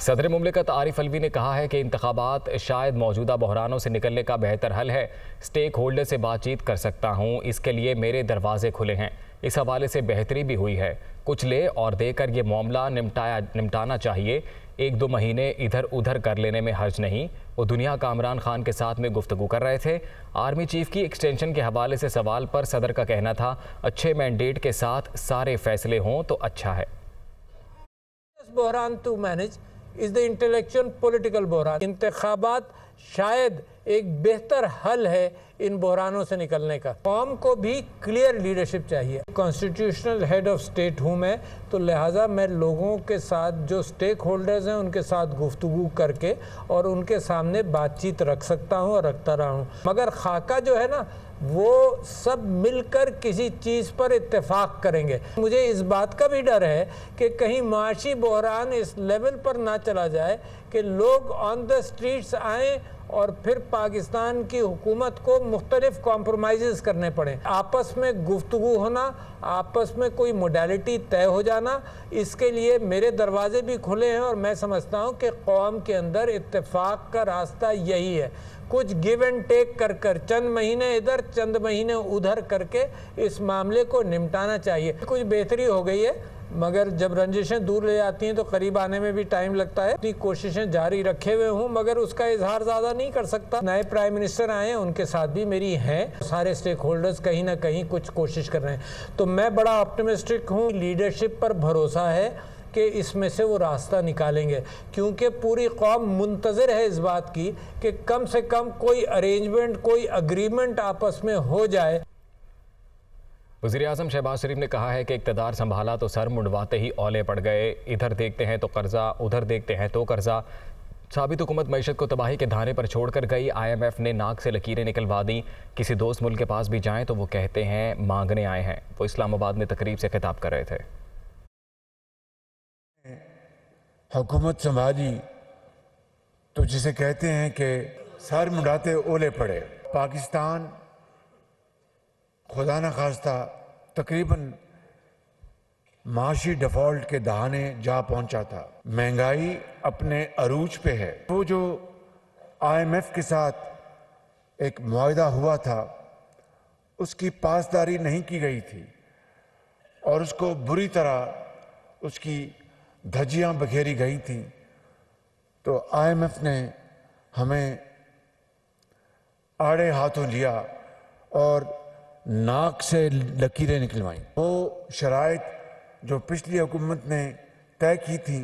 सदर मुमलिकत आरिफ अलवी ने कहा है कि इंतखाबात शायद मौजूदा बहरानों से निकलने का बेहतर हल है। स्टेक होल्डर से बातचीत कर सकता हूँ, इसके लिए मेरे दरवाजे खुले हैं। इस हवाले से बेहतरी भी हुई है। कुछ ले और देकर ये मामला निपटाना चाहिए। 1-2 महीने इधर उधर कर लेने में हर्ज नहीं। वो दुनिया का इमरान खान के साथ में गुफ्तगू कर रहे थे। आर्मी चीफ की एक्सटेंशन के हवाले से सवाल पर सदर का कहना था, अच्छे मैंडेट के साथ सारे फैसले हों तो अच्छा है। बहरान to manage is the intellectual political बहरान। इंतखाबात शायद एक बेहतर हल है इन बहरानों से निकलने का। कौम को भी क्लियर लीडरशिप चाहिए। कॉन्स्टिट्यूशनल हेड ऑफ स्टेट हूँ मैं, तो लिहाजा मैं लोगों के साथ जो स्टेक होल्डर्स हैं उनके साथ गुफ्तगू करके और उनके सामने बातचीत रख सकता हूँ और रखता रहा हूँ। मगर खाका जो है ना, वो सब मिलकर किसी चीज़ पर इत्तेफाक करेंगे। मुझे इस बात का भी डर है कि कहीं माशी बहरान इस लेवल पर ना चला जाए कि लोग ऑन द स्ट्रीट्स आएँ और फिर पाकिस्तान की हुकूमत को मुख्तलिफ कॉम्प्रोमाइज़ करने पड़े। आपस में गुफ्तगू होना, आपस में कोई मोडालिटी तय हो जाना, इसके लिए मेरे दरवाजे भी खुले हैं और मैं समझता हूँ कि कौम के अंदर इत्तेफाक का रास्ता यही है। कुछ गिव एंड टेक कर चंद महीने इधर चंद महीने उधर करके इस मामले को निपटाना चाहिए। कुछ बेहतरी हो गई है, मगर जब रंजिशें दूर ले जाती हैं तो करीब आने में भी टाइम लगता है। अपनी कोशिशें जारी रखे हुए हूँ, मगर उसका इजहार ज़्यादा नहीं कर सकता। नए प्राइम मिनिस्टर आए हैं, उनके साथ भी मेरी हैं। सारे स्टेक होल्डर्स कहीं ना कहीं कुछ कोशिश कर रहे हैं, तो मैं बड़ा ऑप्टिमिस्टिक हूँ। लीडरशिप पर भरोसा है कि इसमें से वो रास्ता निकालेंगे, क्योंकि पूरी कौम मुंतज़िर है इस बात की कि कम से कम कोई अरेंजमेंट, कोई अग्रीमेंट आपस में हो जाए। वज़ीर-ए-आज़म शहबाज शरीफ ने कहा है कि इक़्तिदार संभाला तो सर मुंडवाते ही औले पड़ गए। इधर देखते हैं तो कर्जा, उधर देखते हैं तो कर्जा। साबित हुकूमत मईशत को तबाही के धाने पर छोड़कर गई। IMF ने नाक से लकीरें निकलवा दी। किसी दोस्त मुल्क के पास भी जाएं तो वो कहते हैं मांगने आए हैं। वो इस्लामाबाद में तकरीब से खिताब कर रहे थे। हुकूमत संभाली तो जिसे कहते हैं कि सर मुंडाते ओले पड़े। पाकिस्तान खुदा न खास्ता तकरीबन माशी डिफॉल्ट के दहाने जा पहुंचा था। महंगाई अपने अरूज पे है। वो जो IMF के साथ एक मुआहदा हुआ था, उसकी पासदारी नहीं की गई थी और उसको बुरी तरह उसकी धज्जियां बखेरी गई थी। तो IMF ने हमें आड़े हाथों लिया और नाक से लकीरें निकलवाई। वो शराइत जो पिछली हुकूमत ने तय की थी,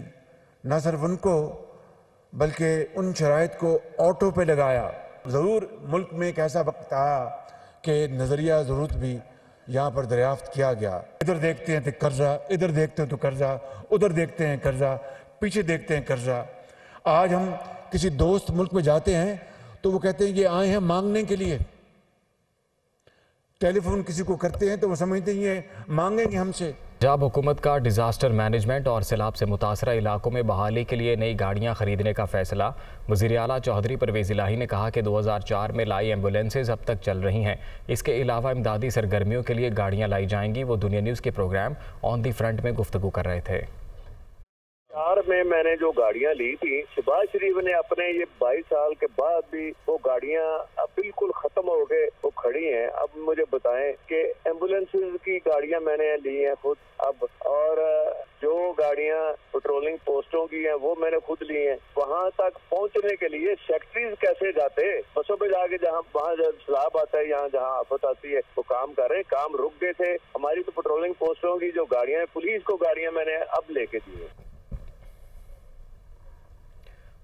न सिर्फ उनको बल्कि उन शराइत को ऑटो पे लगाया। ज़रूर मुल्क में एक ऐसा वक्त आया कि नज़रिया ज़रूरत भी यहाँ पर दरियाफ्त किया गया। इधर देखते हैं तो कर्जा, इधर देखते हैं तो कर्जा, उधर देखते हैं कर्जा, पीछे देखते हैं कर्जा। आज हम किसी दोस्त मुल्क में जाते हैं तो वो कहते हैं ये आए हैं मांगने के लिए। टेलीफोन किसी को करते हैं तो वो समझते हैं ये मांगेंगे हमसे। पंजाब हुकूमत का डिजास्टर मैनेजमेंट और सैलाब से मुतासरा इलाकों में बहाली के लिए नई गाड़ियां खरीदने का फैसला। वज़ीर आला चौधरी परवेज़ इलाही ने कहा कि 2004 में लाई एम्बुलेंसेज अब तक चल रही हैं। इसके अलावा इमदादी सरगर्मियों के लिए गाड़ियां लाई जाएंगी। वो दुनिया न्यूज़ के प्रोग्राम ऑन दी फ्रंट में गुफ्तगू कर रहे थे। में मैंने जो गाड़ियां ली थी, शहबाज शरीफ ने अपने ये 22 साल के बाद भी वो गाड़ियां अब बिल्कुल खत्म हो गए, वो खड़ी हैं। अब मुझे बताएं कि एम्बुलेंसेज की गाड़ियां मैंने ली हैं खुद अब, और जो गाड़ियां पेट्रोलिंग पोस्टों की हैं वो मैंने खुद ली हैं। वहां तक पहुंचने के लिए सेक्रेटरीज कैसे जाते, बसों पे जाके जहां वहां जब सैलाब आता है, यहाँ जहां आफत आती है वो काम कर रहे हैं। काम रुक गए थे हमारी तो पेट्रोलिंग पोस्टों की जो गाड़ियां, पुलिस को गाड़ियां मैंने अब लेके दी है।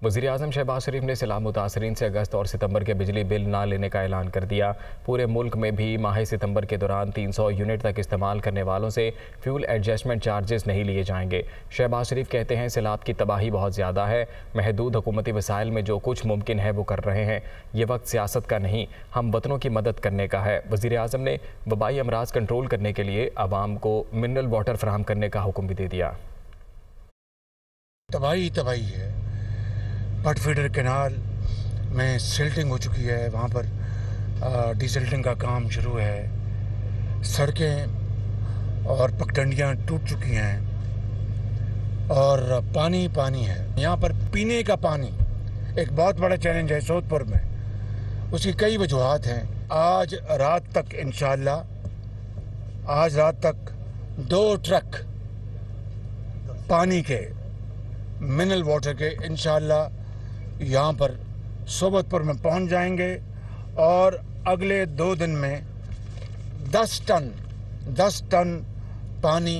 वज़ीर-ए-आज़म शहबाज शरीफ ने सैलाब मुतासरीन से अगस्त और सितंबर के बिजली बिल ना लेने का ऐलान कर दिया। पूरे मुल्क में भी माह सितंबर के दौरान 300 यूनिट तक इस्तेमाल करने वालों से फ्यूल एडजस्टमेंट चार्जेस नहीं लिए जाएंगे। शहबाज शरीफ कहते हैं सैलाब की तबाही बहुत ज़्यादा है, महदूद हुकूमती वसाइल में जो कुछ मुमकिन है वो कर रहे हैं। ये वक्त सियासत का नहीं, हम वतनों की मदद करने का है। वज़ीर-ए-आज़म ने वबाई अमराज कंट्रोल करने के लिए आवाम को मिनरल वाटर फराहम करने का हुक्म भी दे दिया। तबाही है। बट फीडर कैनाल में सिल्टिंग हो चुकी है, वहाँ पर डिसिल्टिंग का काम शुरू है। सड़कें और पगडंडियाँ टूट चुकी हैं और पानी है। यहाँ पर पीने का पानी एक बहुत बड़ा चैलेंज है सोदपुर में। उसकी कई वजूहात हैं। आज रात तक इंशाअल्लाह, आज रात तक 2 ट्रक पानी के, मिनरल वाटर के इंशाअल्लाह यहाँ पर सोबतपुर में पहुँच जाएंगे और अगले 2 दिन में 10 टन पानी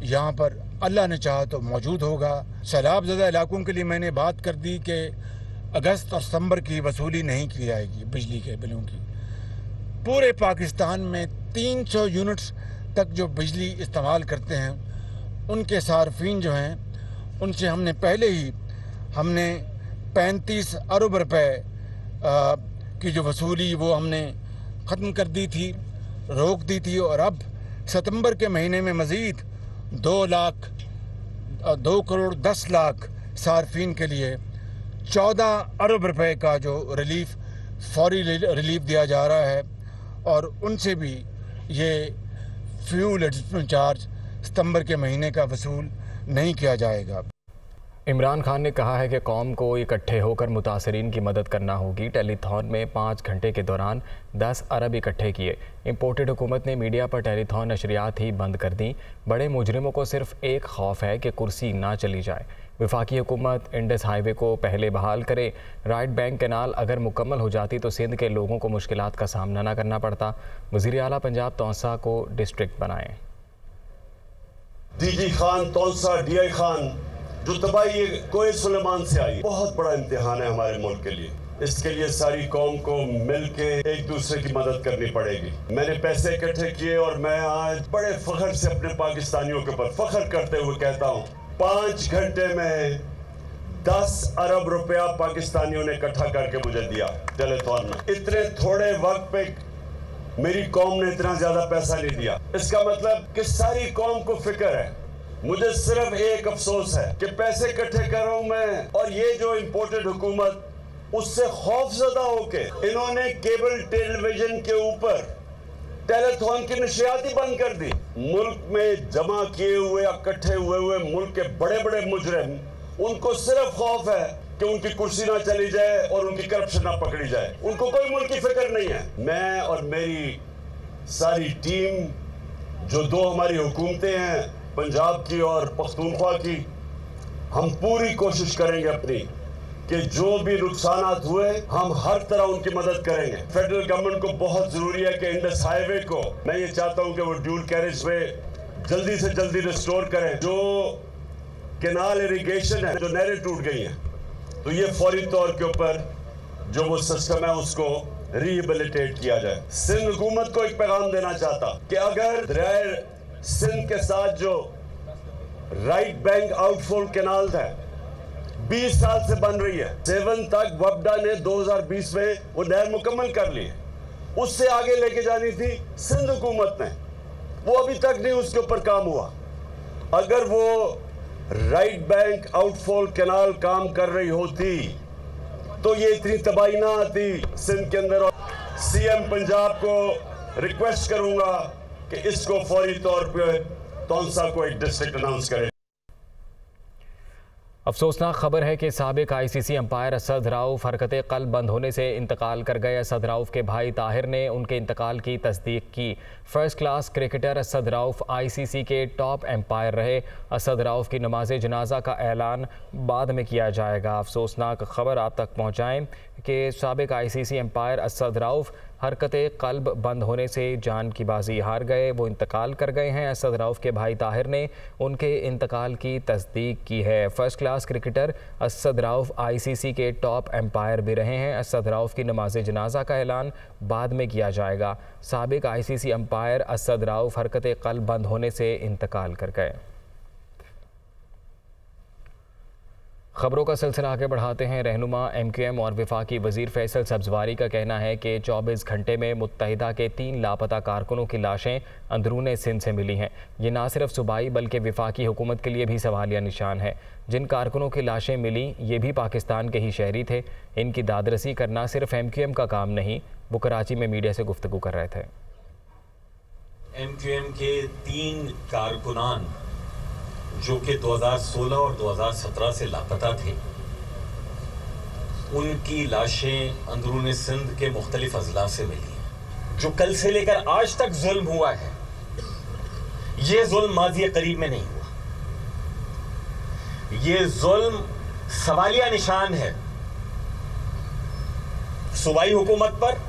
यहाँ पर अल्लाह ने चाहा तो मौजूद होगा। सैलाब ज़दा इलाकों के लिए मैंने बात कर दी कि अगस्त और सितंबर की वसूली नहीं की जाएगी बिजली के बिलों की। पूरे पाकिस्तान में 300 यूनिट्स तक जो बिजली इस्तेमाल करते हैं उनके सार्फिन जो हैं उनसे हमने पहले ही 35 अरब रुपए की जो वसूली वो हमने ख़त्म कर दी थी, रोक दी थी। और अब सितंबर के महीने में मज़ीद 2 करोड़ 10 लाख सार्फिन के लिए 14 अरब रुपए का जो रिलीफ, फौरी रिलीफ दिया जा रहा है और उनसे भी ये फ्यूल एडजस्टमेंट चार्ज सितंबर के महीने का वसूल नहीं किया जाएगा। इमरान खान ने कहा है कि कौम को इकट्ठे होकर मुतासरीन की मदद करना होगी। टेलीथॉन में 5 घंटे के दौरान 10 अरब इकट्ठे किए। इम्पोर्टेड हुकूमत ने मीडिया पर टेलीथॉन नशरियात ही बंद कर दी। बड़े मुजरिमों को सिर्फ एक खौफ है कि कुर्सी ना चली जाए। वफाकी हुकूमत इंडस हाईवे को पहले बहाल करे। राइट बैंक कैनाल अगर मुकम्मल हो जाती तो सिंध के लोगों को मुश्किलात का सामना ना करना पड़ता। वज़ीर आला पंजाब तौसा को डिस्ट्रिक्ट बनाएं। डीजी खान तौसा, डीआई खान, जो तबाही कोई सुलेमान से आई, बहुत बड़ा इम्तिहान है हमारे मुल्क के लिए। इसके लिए सारी कौम को मिलके एक दूसरे की मदद करनी पड़ेगी। मैंने पैसे इकट्ठे किए और मैं आज बड़े फख्र से अपने पाकिस्तानियों के ऊपर फख्र करते हुए कहता हूँ, 5 घंटे में 10 अरब रुपया पाकिस्तानियों ने इकट्ठा करके मुझे दिया टेलीथॉन में। इतने थोड़े वक्त पे मेरी कौम ने इतना ज्यादा पैसा नहीं दिया। इसका मतलब कि सारी कौम को फिक्र है। मुझे सिर्फ एक अफसोस है कि पैसे इकट्ठे कर रहा हूं मैं और ये जो इम्पोर्टेड हुकूमत उससे खौफजदा होके इन्होंने केबल टेलीविजन के ऊपर टेलीथॉन की नशरियात ही बंद कर दी। मुल्क में जमा किए हुए, इकट्ठे हुए मुल्क के बड़े बड़े मुजरिम, उनको सिर्फ खौफ है कि उनकी कुर्सी ना चली जाए और उनकी करप्शन ना पकड़ी जाए। उनको कोई मुल्क की फिक्र नहीं है। मैं और मेरी सारी टीम, जो 2 हमारी हुकूमतें हैं, पंजाब की और पख्तूनख्वा की, हम पूरी कोशिश करेंगे अपनी कि जो भी नुकसानात हुए हम हर तरह उनकी मदद करेंगे। फेडरल गवर्नमेंट को बहुत जरूरी है कि इंडस हाईवे को, मैं ये चाहता हूं कि वो ड्यूल कैरेज वे जल्दी से जल्दी रिस्टोर करें। जो कैनाल इरिगेशन है, जो नहरें टूट गई हैं, तो ये फौरी तौर के ऊपर जो वो सिस्टम है उसको रिहेबिलिटेट किया जाए। सिंध हुकूमत को एक पैगाम देना चाहता कि अगर दरियाए सिंध के साथ जो राइट बैंक आउटफॉल कैनाल है 20 साल से बन रही है, 7 तक वबडा ने 2020 में वो नहर मुकम्मल कर ली है। उससे आगे लेके जानी थी सिंध हुकूमत ने, वो अभी तक नहीं उसके ऊपर काम हुआ। अगर वो राइट बैंक आउटफॉल कैनाल काम कर रही होती तो ये इतनी तबाही ना आती सिंध के अंदर। और सीएम पंजाब को रिक्वेस्ट करूंगा कि इसको फौरी तौर पे तौसा को एक डिस्ट्रिक्ट अनाउंस करे। अफसोसनाक खबर है कि साबिक आईसीसी अंपायर असद राउफ हरकत क़ल्ब बंद होने से इंतकाल कर गए। असद राउफ के भाई ताहिर ने उनके इंतकाल की तस्दीक की। First class cricketer Asad Rauf ICC के टॉप एम्पायर रहे। असद राउफ की नमाज जनाजा का ऐलान बाद में किया जाएगा। अफसोसनाक खबर आप तक पहुँचाएँ कि साबिक आईसीसी अंपायर असद राउफ हरकत क़ल्ब बंद होने से जान की बाजी हार गए। वो इंतकाल कर गए हैं। असद राउफ के भाई ताहिर ने उनके इंतकाल की तस्दीक की है। First class cricketer Asad Rauf ICC के टॉप एम्पायर भी रहे हैं। असद राउफ की नमाज जनाजा का ऐलान बाद में किया जाएगा। साबिक आईसीसी अंपायर असद राउफ हरकत क़ल्ब बंद होने से इंतकाल कर गए। खबरों का सिलसिला आगे बढ़ाते हैं। रहनुमा एमक्यूएम और वफाकी वज़ीर फैसल सब्ज़वारी का कहना है कि 24 घंटे में मुत्तहिदा के 3 लापता कारकुनों की लाशें अंदरूने सिंध से मिली हैं। ये ना सिर्फ सूबाई बल्कि वफाकी हुकूमत के लिए भी सवालिया निशान है। जिन कारकुनों की लाशें मिली ये भी पाकिस्तान के ही शहरी थे। इनकी दादरसी करना सिर्फ एमक्यूएम का काम नहीं। वो कराची में मीडिया से गुफ्तगू कर रहे थे। एमक्यूएम के 3 कारकुनान जो कि 2016 और 2017 से लापता थे, उनकी लाशें अंदरूनी सिंध के मुख्तलिफ अजला से मिली हैं। जो कल से लेकर आज तक जुल्म हुआ है, यह जुल्म माज़ी करीब में नहीं हुआ। यह जुल्म सवालिया निशान है सूबाई हुकूमत पर,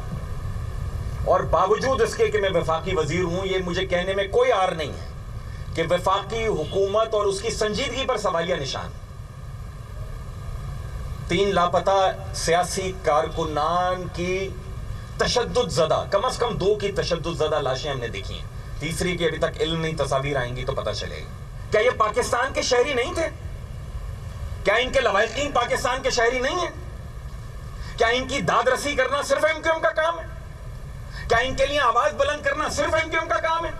और बावजूद इसके कि मैं वफाकी वजीर हूं, यह मुझे कहने में कोई आर नहीं है कि वफाकी हुकूमत और उसकी संजीदगी पर सवालिया निशान। 3 लापता सियासी कारकुनान की तशद्दुद ज़दा, कम से कम 2 की तशद्दुद ज़दा लाशें हमने देखी हैं। तीसरी की अभी तक इल्म नहीं, तस्वीर आएंगी तो पता चलेगा। क्या ये पाकिस्तान के शहरी नहीं थे? क्या इनके लवाहिकीन पाकिस्तान के शहरी नहीं है? क्या इनकी दाद रसी करना सिर्फ एमक्यूएम का काम है? क्या इनके लिए आवाज बुलंद करना सिर्फ एमक्यूएम का काम है?